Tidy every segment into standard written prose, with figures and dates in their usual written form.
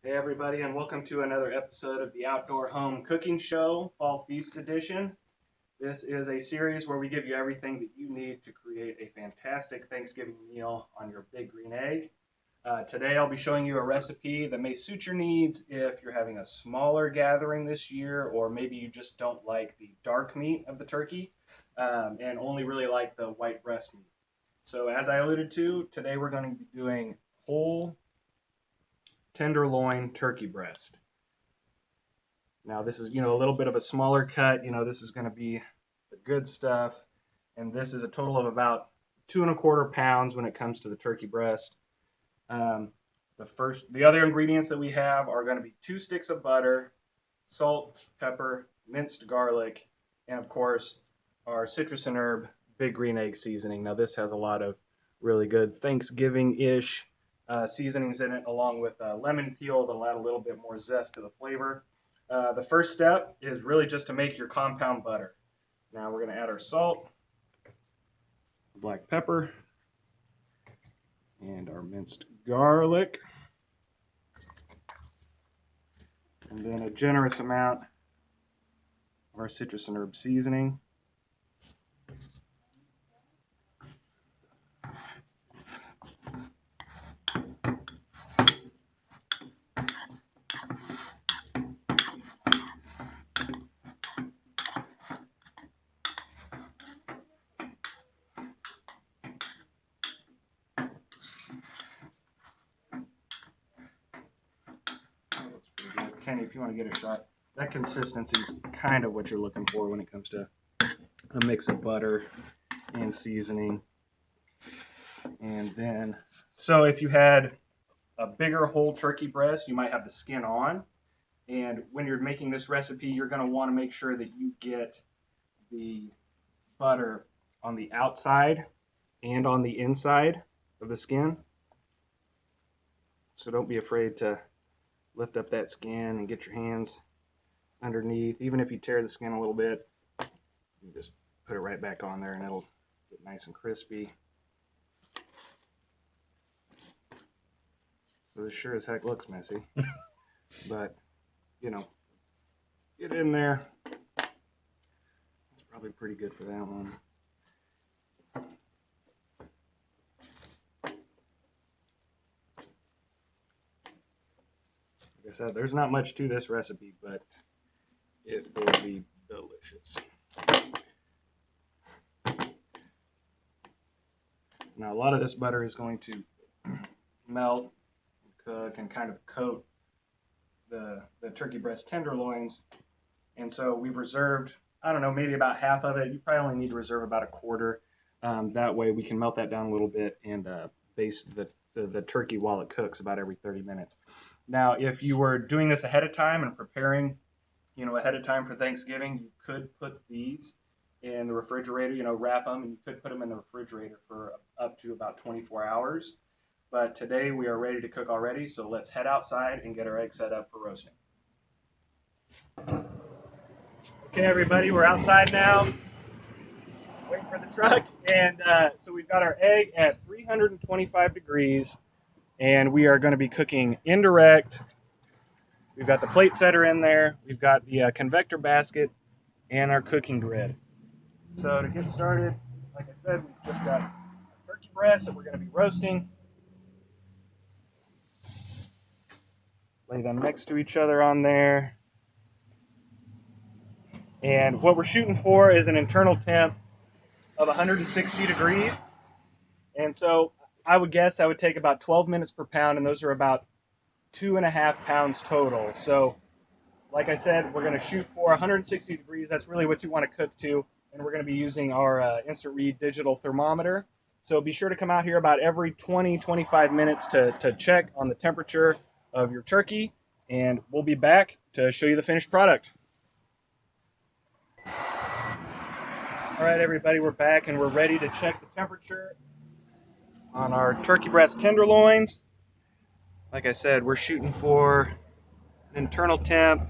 Hey everybody, and welcome to another episode of the Outdoor Home Cooking Show, Fall Feast Edition. This is a series where we give you everything that you need to create a fantastic Thanksgiving meal on your big green egg. Today I'll be showing you a recipe that may suit your needs if you're having a smaller gathering this year, or maybe you just don't like the dark meat of the turkey and only really like the white breast meat. So as I alluded to, today we're going to be doing whole tenderloin turkey breast. Now this is, a little bit of a smaller cut. This is going to be the good stuff. And this is a total of about 2¼ pounds when it comes to the turkey breast. The other ingredients that we have are going to be 2 sticks of butter, salt, pepper, minced garlic, and of course our citrus and herb big green egg seasoning. Now this has a lot of really good Thanksgiving-ish seasonings in it, along with lemon peel that'll add a little bit more zest to the flavor. The first step is really just to make your compound butter. Now we're going to add our salt, black pepper, and our minced garlic, and then a generous amount of our citrus and herb seasoning. Kenny, if you want to get a shot, that consistency is kind of what you're looking for when it comes to a mix of butter and seasoning. And then, so if you had a bigger whole turkey breast, you might have the skin on. And when you're making this recipe, you're going to want to make sure that you get the butter on the outside and on the inside of the skin. So don't be afraid to lift up that skin and get your hands underneath. Even if you tear the skin a little bit, you just put it right back on there and it'll get nice and crispy. So this sure as heck looks messy, but get in there. It's probably pretty good for that one. Like I said, there's not much to this recipe, but it will be delicious. Now, a lot of this butter is going to melt, cook, and kind of coat the turkey breast tenderloins. And so we've reserved, I don't know, maybe about half of it. You probably only need to reserve about 1/4. That way we can melt that down a little bit and baste the turkey while it cooks about every 30 minutes. Now, if you were doing this ahead of time and preparing, ahead of time for Thanksgiving, you could put these in the refrigerator, wrap them, and you could put them in the refrigerator for up to about 24 hours. But today we are ready to cook already, so let's head outside and get our egg set up for roasting. Okay, everybody, we're outside now, waiting for the truck, and so we've got our egg at 325 degrees. And we are going to be cooking indirect. We've got the plate setter in there. We've got the convector basket and our cooking grid. So to get started, like I said, we've just got turkey breasts that we're going to be roasting. Lay them next to each other on there. And what we're shooting for is an internal temp of 160 degrees. And so I would guess that would take about 12 minutes per pound, and those are about 2½ pounds total. So, like I said, we're going to shoot for 160 degrees. That's really what you want to cook to, and we're going to be using our instant read digital thermometer. So be sure to come out here about every 20-25 minutes to check on the temperature of your turkey, and we'll be back to show you the finished product. All right, everybody, we're back, and we're ready to check the temperature on our turkey breast tenderloins. Like I said, we're shooting for an internal temp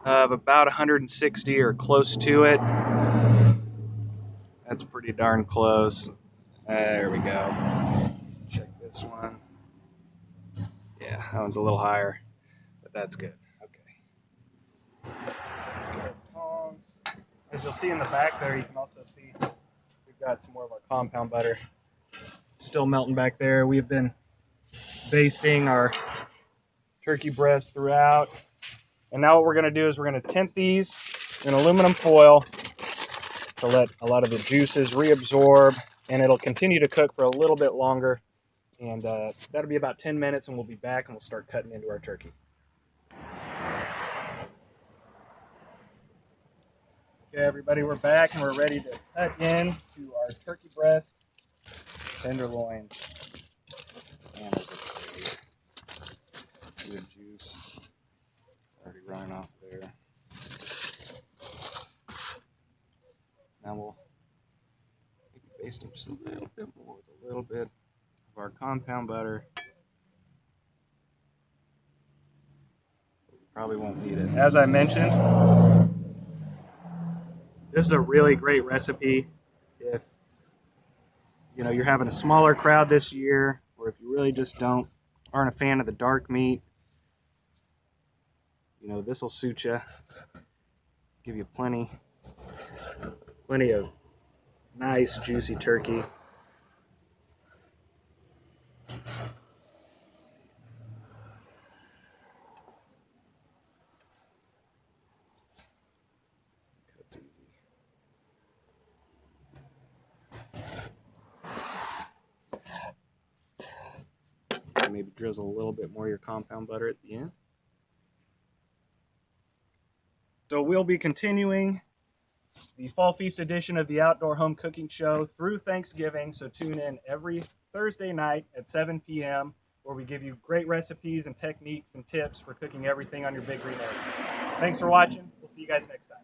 of about 160 or close to it. That's pretty darn close. There we go. Check this one. Yeah, that one's a little higher. That's good. Okay. Let's get our tongs. As you'll see in the back there, you can also see we've got some more of our compound butter still melting back there. We've been basting our turkey breast throughout. And now what we're going to do is we're going to tint these in aluminum foil to let a lot of the juices reabsorb, and it'll continue to cook for a little bit longer. And that'll be about 10 minutes, and we'll be back and we'll start cutting into our turkey. Okay, everybody, we're back and we're ready to cut into our turkey breast tenderloins. Man, there's a good juice. It's already running off there. Now we'll maybe baste them just a little bit more with a little bit of our compound butter. We probably won't need it. As I mentioned, this is a really great recipe if you're having a smaller crowd this year, or if you really just aren't a fan of the dark meat. This will suit you. Give you plenty of nice juicy turkey. That's easy. Maybe drizzle a little bit more of your compound butter at the end. So we'll be continuing the Fall Feast edition of the Outdoor Home Cooking Show through Thanksgiving. So tune in every Thursday night at 7 p.m. where we give you great recipes and techniques and tips for cooking everything on your big green egg. Thanks for watching. We'll see you guys next time.